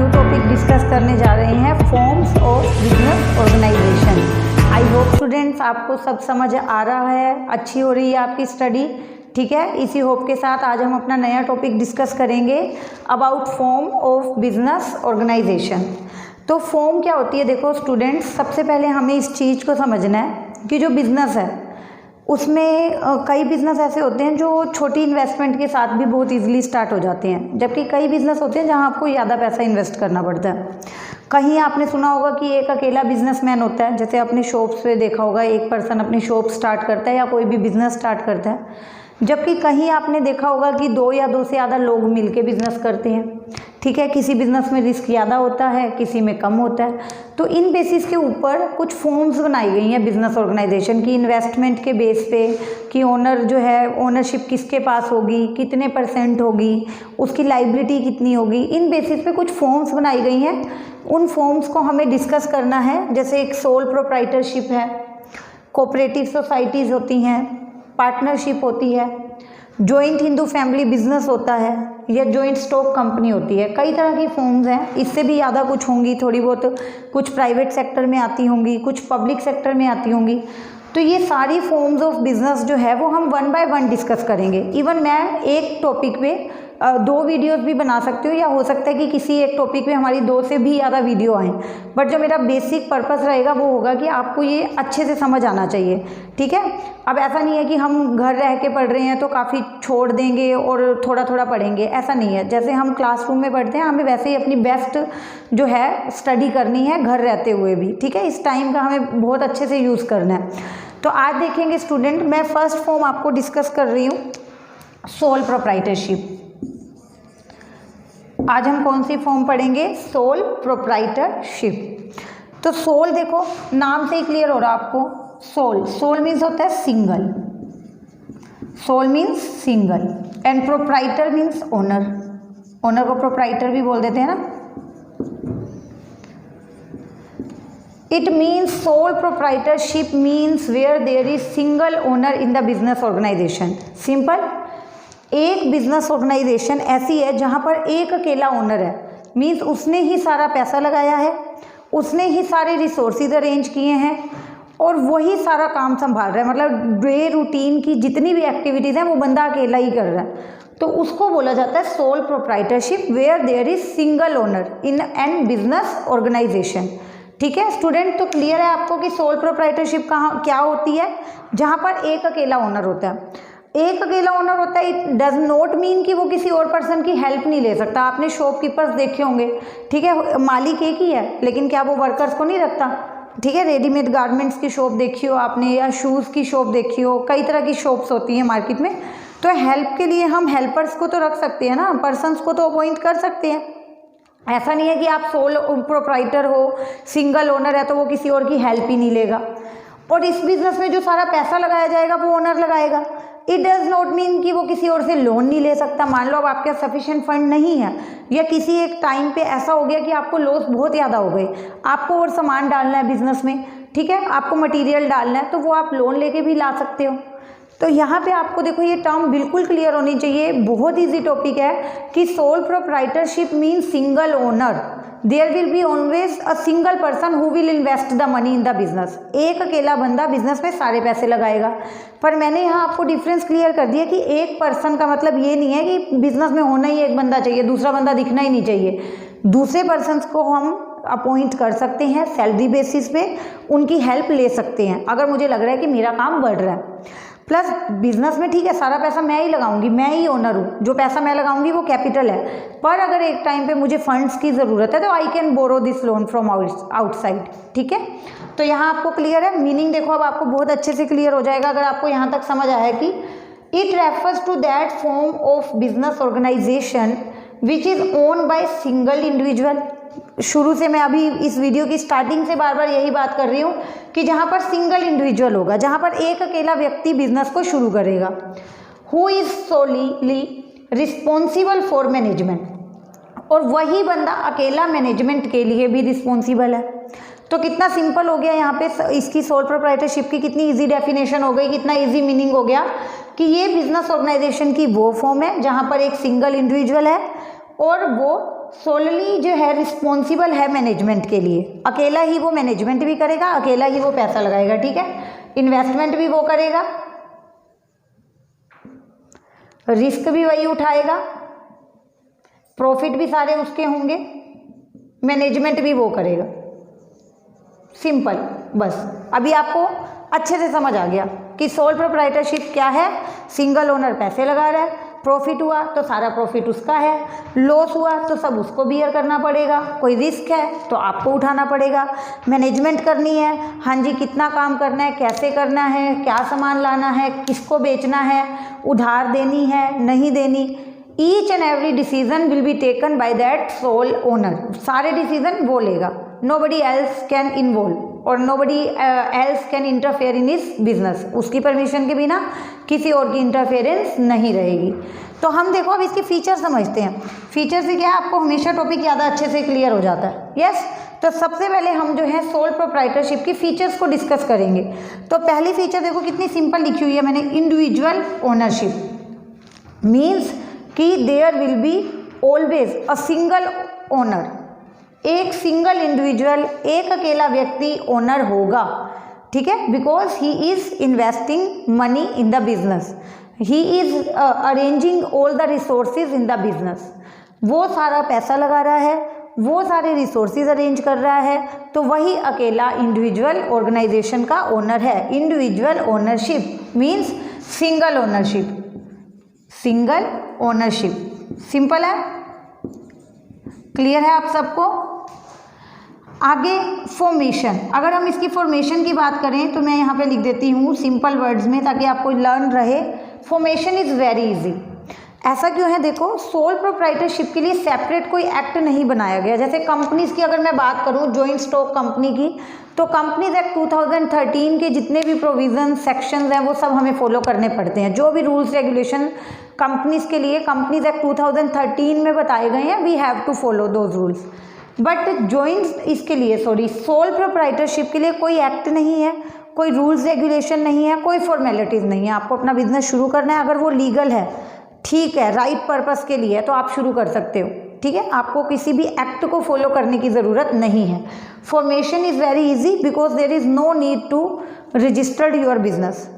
New topic discuss करने जा रहे हैं, forms of business organisation. I hope students आपको सब समझ आ रहा है, अच्छी हो रही है आपकी स्टडी। ठीक है, इसी होप के साथ आज हम अपना नया टॉपिक डिस्कस करेंगे about form of business organisation. तो फॉर्म क्या होती है, देखो स्टूडेंट्स, सबसे पहले हमें इस चीज़ को समझना है कि जो बिज़नेस है उसमें कई बिज़नेस ऐसे होते हैं जो छोटी इन्वेस्टमेंट के साथ भी बहुत इजीली स्टार्ट हो जाते हैं, जबकि कई बिज़नेस होते हैं जहां आपको ज़्यादा पैसा इन्वेस्ट करना पड़ता है। कहीं आपने सुना होगा कि एक अकेला बिजनेसमैन होता है, जैसे अपनी शॉप्स पे देखा होगा, एक पर्सन अपनी शॉप स्टार्ट करता है या कोई भी बिज़नेस स्टार्ट करता है, जबकि कहीं आपने देखा होगा कि दो या दो से ज़्यादा लोग मिलके बिज़नेस करते हैं। ठीक है, किसी बिज़नेस में रिस्क ज़्यादा होता है, किसी में कम होता है। तो इन बेसिस के ऊपर कुछ फॉर्म्स बनाई गई हैं बिज़नेस ऑर्गेनाइजेशन की, इन्वेस्टमेंट के बेस पे कि ओनर जो है, ओनरशिप किसके पास होगी, कितने % होगी, उसकी लाइबिलिटी कितनी होगी, इन बेसिस पे कुछ फॉर्म्स बनाई गई हैं। उन फॉर्म्स को हमें डिस्कस करना है। जैसे एक सोल प्रोप्राइटरशिप है, कोऑपरेटिव सोसाइटीज़ होती हैं, पार्टनरशिप होती है, जॉइंट हिंदू फैमिली बिजनेस होता है, या जॉइंट स्टॉक कंपनी होती है। कई तरह की फॉर्म्स हैं, इससे भी ज़्यादा कुछ होंगी, थोड़ी बहुत कुछ प्राइवेट सेक्टर में आती होंगी, कुछ पब्लिक सेक्टर में आती होंगी। तो ये सारी फॉर्म्स ऑफ बिजनेस जो है वो हम 1 बाय 1 डिस्कस करेंगे। इवन मैं एक टॉपिक पे 2 वीडियोस भी बना सकती हूँ, या हो सकता है कि किसी एक टॉपिक पे हमारी 2 से भी ज़्यादा वीडियो आएँ, बट जो मेरा बेसिक पर्पस रहेगा वो होगा कि आपको ये अच्छे से समझ आना चाहिए। ठीक है, अब ऐसा नहीं है कि हम घर रह के पढ़ रहे हैं तो काफ़ी छोड़ देंगे और थोड़ा थोड़ा पढ़ेंगे, ऐसा नहीं है। जैसे हम क्लासरूम में पढ़ते हैं, हमें वैसे ही अपनी बेस्ट जो है स्टडी करनी है घर रहते हुए भी। ठीक है, इस टाइम का हमें बहुत अच्छे से यूज़ करना है। तो आज देखेंगे स्टूडेंट, मैं फर्स्ट फॉर्म आपको डिस्कस कर रही हूँ, सोल प्रोप्राइटरशिप। आज हम कौन सी फॉर्म पढ़ेंगे? Sole proprietorship. तो सोल देखो, नाम से ही क्लियर हो रहा है आपको, सोल, सोल मीन्स होता है single, sole means single, and proprietor means owner. Owner को प्रोप्राइटर भी बोल देते हैं ना। It means sole proprietorship means where there is single owner in the business organization. Simple. एक बिजनेस ऑर्गेनाइजेशन ऐसी है जहाँ पर एक अकेला ओनर है, मीन्स उसने ही सारा पैसा लगाया है, उसने ही सारे रिसोर्सेज अरेंज किए हैं और वही सारा काम संभाल रहा है। मतलब डे रूटीन की जितनी भी एक्टिविटीज़ हैं वो बंदा अकेला ही कर रहा है। तो उसको बोला जाता है sole proprietorship, where there is single owner in an business organisation. ठीक है स्टूडेंट, तो क्लियर है आपको कि सोल प्रोप्राइटरशिप कहाँ क्या होती है? जहाँ पर एक अकेला ओनर होता है। एक अकेला ओनर होता है, इट डज नॉट मीन कि वो किसी और पर्सन की हेल्प नहीं ले सकता। आपने शॉपकीपर्स देखे होंगे, ठीक है, मालिक एक ही है, लेकिन क्या वो वर्कर्स को नहीं रखता? ठीक है, रेडीमेड गारमेंट्स की शॉप देखी हो आपने, या शूज़ की शॉप देखी हो, कई तरह की शॉप्स होती हैं मार्केट में। तो हेल्प के लिए हम हेल्पर्स को तो रख सकते हैं ना, पर्सनस को तो अपॉइंट कर सकते हैं। ऐसा नहीं है कि आप सोल प्रोप्राइटर हो, सिंगल ओनर है तो वो किसी और की हेल्प ही नहीं लेगा। और इस बिजनेस में जो सारा पैसा लगाया जाएगा वो ओनर लगाएगा। इट डज नॉट मीन कि वो किसी और से लोन नहीं ले सकता। मान लो अब आपके सफिशिएंट फंड नहीं है, या किसी एक टाइम पे ऐसा हो गया कि आपको लॉस बहुत ज़्यादा हो गई, आपको और सामान डालना है बिजनेस में, ठीक है, आपको मटेरियल डालना है, तो वो आप लोन लेके भी ला सकते हो। तो यहाँ पे आपको देखो ये टर्म बिल्कुल क्लियर होनी चाहिए, बहुत इजी टॉपिक है कि sole proprietorship means single owner, there will be always a single person who will invest the money in the business. एक अकेला बंदा बिजनेस में सारे पैसे लगाएगा। पर मैंने यहाँ आपको डिफरेंस क्लियर कर दिया कि एक पर्सन का मतलब ये नहीं है कि बिजनेस में होना ही एक बंदा चाहिए, दूसरा बंदा दिखना ही नहीं चाहिए। दूसरे पर्सन को हम अपॉइंट कर सकते हैं सैलरी बेसिस पे, उनकी हेल्प ले सकते हैं अगर मुझे लग रहा है कि मेरा काम बढ़ रहा है। प्लस बिजनेस में ठीक है सारा पैसा मैं ही लगाऊंगी, मैं ही ओनर हूँ, जो पैसा मैं लगाऊंगी वो कैपिटल है। पर अगर एक टाइम पे मुझे फंड्स की ज़रूरत है तो I can borrow this loan from outside. ठीक है, तो यहाँ आपको क्लियर है, मीनिंग देखो अब आपको बहुत अच्छे से क्लियर हो जाएगा अगर आपको यहाँ तक समझ आया कि it refers to that form of business organisation which is own by single individual. शुरू से मैं अभी इस वीडियो की स्टार्टिंग से बार बार यही बात कर रही हूँ कि जहाँ पर सिंगल इंडिविजुअल होगा, जहाँ पर एक अकेला व्यक्ति बिजनेस को शुरू करेगा, who is solely responsible for management, और वही बंदा अकेला मैनेजमेंट के लिए भी रिस्पॉन्सिबल है। तो कितना सिंपल हो गया यहाँ पे, इसकी सोल प्रोप्राइटरशिप की कितनी इजी डेफिनेशन हो गई, कितना इजी मीनिंग हो गया कि ये बिजनेस ऑर्गेनाइजेशन की वो फॉर्म है जहाँ पर एक सिंगल इंडिविजुअल है और वो सोलली जो है रिस्पॉन्सिबल है मैनेजमेंट के लिए, अकेला ही वो मैनेजमेंट भी करेगा, अकेला ही वो पैसा लगाएगा, ठीक है, इन्वेस्टमेंट भी वो करेगा, रिस्क भी वही उठाएगा, प्रॉफिट भी सारे उसके होंगे, मैनेजमेंट भी वो करेगा। सिंपल, बस अभी आपको अच्छे से समझ आ गया कि सोल प्रोप्राइटरशिप क्या है। सिंगल ओनर पैसे लगा रहा है, प्रॉफिट हुआ तो सारा प्रॉफिट उसका है, लॉस हुआ तो सब उसको बियर करना पड़ेगा, कोई रिस्क है तो आपको उठाना पड़ेगा, मैनेजमेंट करनी है, हाँ जी कितना काम करना है, कैसे करना है, क्या सामान लाना है, किसको बेचना है, उधार देनी है नहीं देनी, each and every decision will be taken by that sole owner. सारे डिसीजन वो लेगा, nobody else can involve और nobody else can interfere in his business। उसकी परमिशन के बिना किसी और की इंटरफेरेंस नहीं रहेगी। तो हम देखो अब इसके फीचर समझते हैं। फीचर से क्या है, आपको हमेशा टॉपिक ज़्यादा अच्छे से क्लियर हो जाता है। यस, तो सबसे पहले हम जो है सोल प्रोप्राइटरशिप की फीचर्स को डिस्कस करेंगे। तो पहली फीचर देखो कितनी सिंपल लिखी हुई है मैंने, इंडिविजुअल ओनरशिप मीन्स कि there will be always a single owner, एक सिंगल इंडिविजुअल, एक अकेला व्यक्ति ओनर होगा, ठीक है, because he is investing money in the business, he is arranging all the resources in the business. वो सारा पैसा लगा रहा है, वो सारे रिसोर्सेज अरेंज कर रहा है, तो वही अकेला इंडिविजुअल ऑर्गेनाइजेशन का ओनर है। Individual ownership means single ownership, single ownership, simple है, क्लियर है आप सबको। आगे फॉर्मेशन, अगर हम इसकी फॉर्मेशन की बात करें तो मैं यहाँ पे लिख देती हूँ सिंपल वर्ड्स में ताकि आपको लर्न रहे। Formation is very easy. ऐसा क्यों है, देखो सोल प्रोप्राइटरशिप के लिए सेपरेट कोई एक्ट नहीं बनाया गया। जैसे कंपनीज की अगर मैं बात करूँ, जॉइंट स्टॉक कंपनी की, तो कंपनीज एक्ट 2013 के जितने भी प्रोविजन सेक्शंस हैं वो सब हमें फॉलो करने पड़ते हैं। जो भी रूल्स रेगुलेशन कंपनीज के लिए कंपनीज एक्ट 2013 में बताए गए हैं, we have to follow those rules. But joint इसके लिए सोल प्रोप्राइटरशिप के लिए कोई एक्ट नहीं है, कोई रूल्स रेगुलेशन नहीं है, कोई फॉर्मेलिटीज़ नहीं है। आपको अपना बिजनेस शुरू करना है, अगर वो लीगल है, ठीक है, राइट पर्पस के लिए, तो आप शुरू कर सकते हो, ठीक है, आपको किसी भी एक्ट को फॉलो करने की ज़रूरत नहीं है। Formation is very easy because there is no need to registered your business,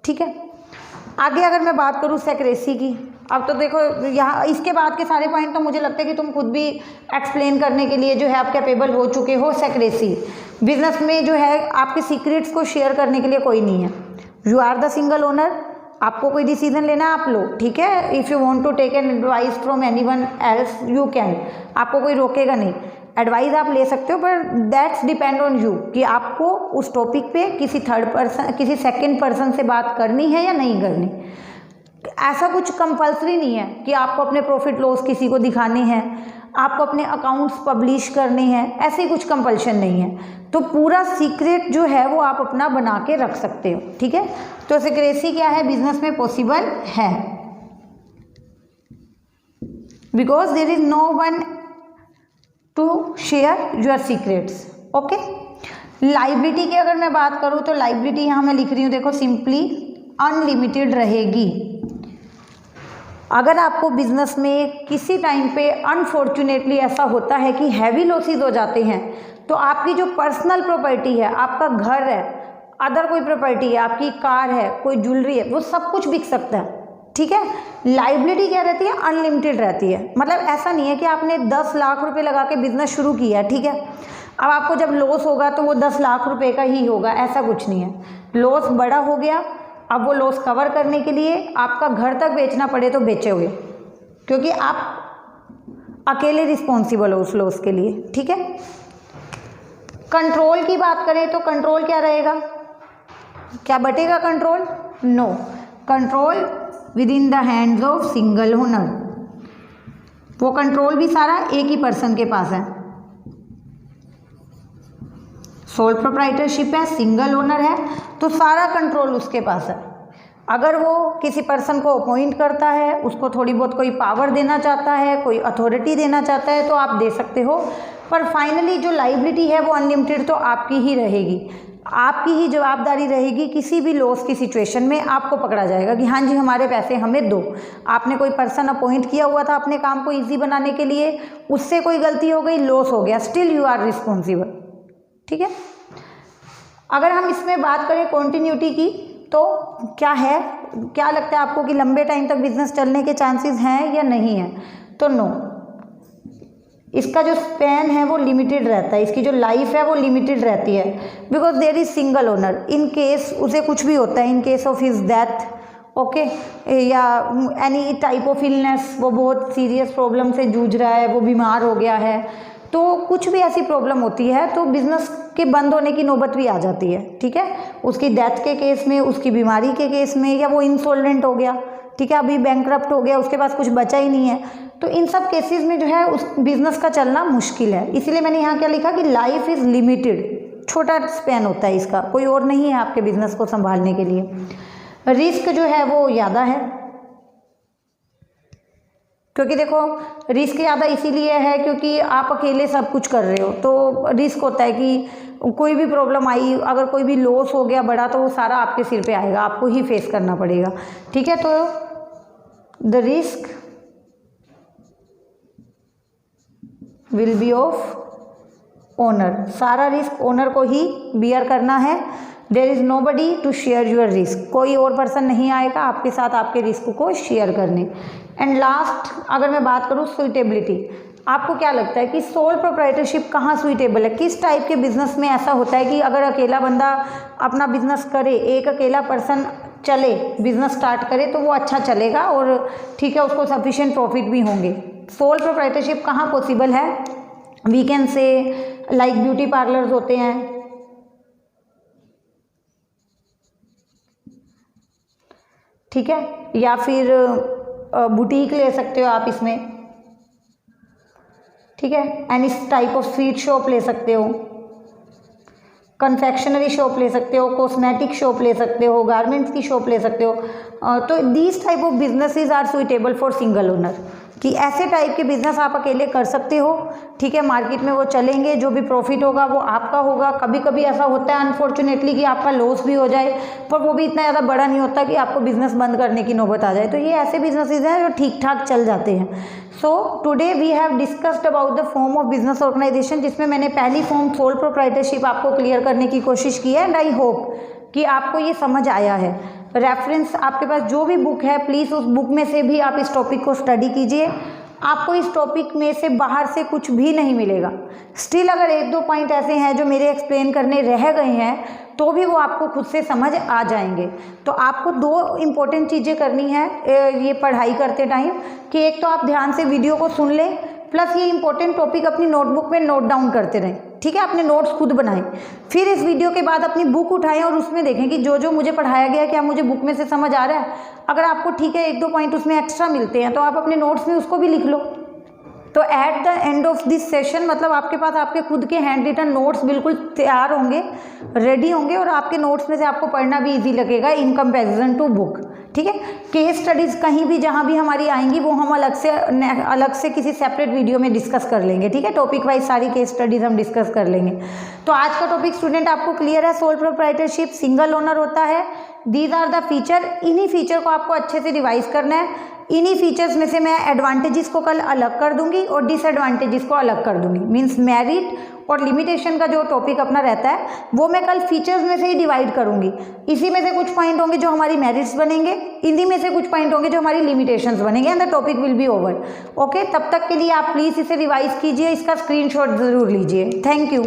ठीक है। आगे अगर मैं बात करूँ सेक्रेसी की, अब तो देखो यहाँ इसके बाद के सारे पॉइंट तो मुझे लगता है कि तुम खुद भी एक्सप्लेन करने के लिए जो है आप कैपेबल हो चुके हो। सेक्रेसी, बिजनेस में जो है आपके सीक्रेट्स को शेयर करने के लिए कोई नहीं है। You are the single owner, आपको कोई डिसीजन लेना है आप लो, ठीक है। If you want to take an advice from anyone else you can, आपको कोई रोकेगा नहीं, एडवाइस आप ले सकते हो, पर दैट्स डिपेंड ऑन यू कि आपको उस टॉपिक पे किसी थर्ड पर्सन, किसी सेकंड पर्सन से बात करनी है या नहीं करनी। ऐसा कुछ कंपल्सरी नहीं है कि आपको अपने प्रॉफिट लॉस किसी को दिखाने हैं, आपको अपने अकाउंट्स पब्लिश करने हैं, ऐसी कुछ कंपल्शन नहीं है। तो पूरा सीक्रेट जो है वो आप अपना बना के रख सकते हो, ठीक है। तो सीक्रेसी क्या है, बिजनेस में पॉसिबल है, because there is no one to share your secrets, okay. Liability की अगर मैं बात करूँ तो लाइबिलिटी यहाँ मैं लिख रही हूँ, देखो सिंपली अनलिमिटेड रहेगी। अगर आपको बिजनेस में किसी टाइम पे अनफॉर्चुनेटली ऐसा होता है कि हैवी लॉसेस हो जाते हैं, तो आपकी जो पर्सनल प्रॉपर्टी है, आपका घर है, अदर कोई प्रॉपर्टी है, आपकी कार है, कोई ज्वेलरी है, वो सब कुछ बिक सकता है, ठीक है। लाइबिलिटी क्या रहती है, अनलिमिटेड रहती है। मतलब ऐसा नहीं है कि आपने 10 लाख रुपए लगा के बिजनेस शुरू किया है, ठीक है, अब आपको जब लॉस होगा तो वो 10 लाख रुपए का ही होगा, ऐसा कुछ नहीं है। लॉस बड़ा हो गया, अब वो लॉस कवर करने के लिए आपका घर तक बेचना पड़े तो बेचोगे, क्योंकि आप अकेले रिस्पॉन्सिबल हो उस लॉस के लिए, ठीक है। कंट्रोल की बात करें तो कंट्रोल क्या रहेगा, क्या बटेगा control, no, control within the hands of single owner. वो कंट्रोल भी सारा एक ही पर्सन के पास है। सोल प्रोप्राइटरशिप है, सिंगल ओनर है, तो सारा कंट्रोल उसके पास है। अगर वो किसी पर्सन को अपॉइंट करता है, उसको थोड़ी बहुत कोई पावर देना चाहता है, कोई अथॉरिटी देना चाहता है, तो आप दे सकते हो, पर फाइनली जो लाइबिलिटी है वो अनलिमिटेड तो आपकी ही रहेगी, आपकी ही जवाबदारी रहेगी। किसी भी लॉस की सिचुएशन में आपको पकड़ा जाएगा कि हाँ जी हमारे पैसे हमें दो। आपने कोई पर्सन अपॉइंट किया हुआ था अपने काम को ईजी बनाने के लिए, उससे कोई गलती हो गई, लॉस हो गया, स्टिल यू आर रिस्पॉन्सिबल। ठीक है, अगर हम इसमें बात करें कॉन्टिन्यूटी की तो क्या है, क्या लगता है आपको कि लंबे टाइम तक बिजनेस चलने के चांसेस हैं या नहीं है? तो नो, इसका जो स्पैन है वो लिमिटेड रहता है, इसकी जो लाइफ है वो लिमिटेड रहती है, because there is single owner. In case उसे कुछ भी होता है, in case of his death, okay, या एनी टाइप ऑफ इलनेस, वो बहुत सीरियस प्रॉब्लम से जूझ रहा है, वो बीमार हो गया है, तो कुछ भी ऐसी प्रॉब्लम होती है तो बिजनेस के बंद होने की नौबत भी आ जाती है। ठीक है, उसकी डेथ के केस में, उसकी बीमारी के केस में, या वो इंसॉल्वेंट हो गया, ठीक है, अभी बैंकरप्ट हो गया, उसके पास कुछ बचा ही नहीं है, तो इन सब केसेस में जो है उस बिजनेस का चलना मुश्किल है। इसीलिए मैंने यहाँ क्या लिखा कि लाइफ इज़ लिमिटेड, छोटा स्पैन होता है इसका, कोई और नहीं है आपके बिजनेस को संभालने के लिए। रिस्क जो है वो ज़्यादा है, क्योंकि देखो रिस्क ज़्यादा इसीलिए है क्योंकि आप अकेले सब कुछ कर रहे हो, तो रिस्क होता है कि कोई भी प्रॉब्लम आई, अगर कोई भी लॉस हो गया बड़ा, तो वो सारा आपके सिर पे आएगा, आपको ही फेस करना पड़ेगा। ठीक है, तो the risk will be of owner, सारा रिस्क ओनर को ही बियर करना है। There is nobody to share your risk, कोई और पर्सन नहीं आएगा आपके साथ आपके रिस्क को शेयर करने। एंड लास्ट अगर मैं बात करूँ सुइटेबिलिटी, आपको क्या लगता है कि सोल प्रोप्राइटरशिप कहाँ सुइटेबल है? किस टाइप के बिजनेस में ऐसा होता है कि अगर अकेला बंदा अपना बिजनेस करे, एक अकेला पर्सन चले बिजनेस स्टार्ट करे तो वो अच्छा चलेगा और ठीक है, उसको सफिशिएंट प्रॉफिट भी होंगे। सोल प्रोप्राइटरशिप कहाँ पॉसिबल है? We can say like beauty parlours होते हैं, ठीक है, या फिर बुटीक ले सकते हो आप इसमें, ठीक है, एंड इस टाइप ऑफ स्वीट शॉप ले सकते हो, कन्फेक्शनरी शॉप ले सकते हो, कॉस्मेटिक शॉप ले सकते हो, गारमेंट्स की शॉप ले सकते हो। तो these type of businesses are suitable for single owner, कि ऐसे टाइप के बिजनेस आप अकेले कर सकते हो। ठीक है, मार्केट में वो चलेंगे, जो भी प्रॉफिट होगा वो आपका होगा। कभी कभी ऐसा होता है अनफॉर्चुनेटली कि आपका लॉस भी हो जाए, पर वो भी इतना ज़्यादा बड़ा नहीं होता कि आपको बिजनेस बंद करने की नौबत आ जाए। तो ये ऐसे बिजनेसेस हैं जो ठीक ठाक चल जाते हैं। So today we have discussed about the form of business organisation, जिसमें मैंने पहली फॉर्म सोल प्रोप्राइटरशिप आपको क्लियर करने की कोशिश की है, एंड आई होप कि आपको ये समझ आया है। रेफरेंस आपके पास जो भी बुक है, प्लीज़ उस बुक में से भी आप इस टॉपिक को स्टडी कीजिए। आपको इस टॉपिक में से बाहर से कुछ भी नहीं मिलेगा। स्टिल अगर एक दो पॉइंट ऐसे हैं जो मेरे एक्सप्लेन करने रह गए हैं तो भी वो आपको खुद से समझ आ जाएंगे। तो आपको दो इम्पोर्टेंट चीज़ें करनी है ये पढ़ाई करते टाइम, कि एक तो आप ध्यान से वीडियो को सुन लें, प्लस ये इंपॉर्टेंट टॉपिक अपनी नोटबुक में नोट डाउन करते रहें। ठीक है, अपने नोट्स खुद बनाएं। फिर इस वीडियो के बाद अपनी बुक उठाएं और उसमें देखें कि जो जो मुझे पढ़ाया गया क्या मुझे बुक में से समझ आ रहा है। अगर आपको ठीक है एक दो पॉइंट उसमें एक्स्ट्रा मिलते हैं तो आप अपने नोट्स में उसको भी लिख लो। तो at the end of this session मतलब आपके पास आपके खुद के हैंड रिटन नोट्स बिल्कुल तैयार होंगे, रेडी होंगे, और आपके नोट्स में से आपको पढ़ना भी इजी लगेगा इन कंपैरिजन टू बुक। ठीक है, केस स्टडीज़ कहीं भी जहाँ भी हमारी आएंगी वो हम अलग से किसी सेपरेट वीडियो में डिस्कस कर लेंगे। ठीक है, टॉपिक वाइज सारी केस स्टडीज़ हम डिस्कस कर लेंगे। तो आज का टॉपिक स्टूडेंट आपको क्लियर है। सोल प्रोप्राइटरशिप सिंगल ओनर होता है। दीज आर द फीचर, इन्हीं फीचर को आपको अच्छे से रिवाइज करना है। इन्हीं फीचर्स में से मैं एडवांटेजेस को कल अलग कर दूंगी और डिसएडवांटेजेस को अलग कर दूंगी। मींस मेरिट और लिमिटेशन का जो टॉपिक अपना रहता है वो मैं कल फीचर्स में से ही डिवाइड करूंगी। इसी में से कुछ पॉइंट होंगे जो हमारी मेरिट्स बनेंगे, इन्हीं में से कुछ पॉइंट होंगे जो हमारी लिमिटेशंस बनेंगे, and the topic will be over. Okay, तब तक के लिए आप प्लीज़ इसे रिवाइज कीजिए, इसका स्क्रीनशॉट ज़रूर लीजिए। Thank you.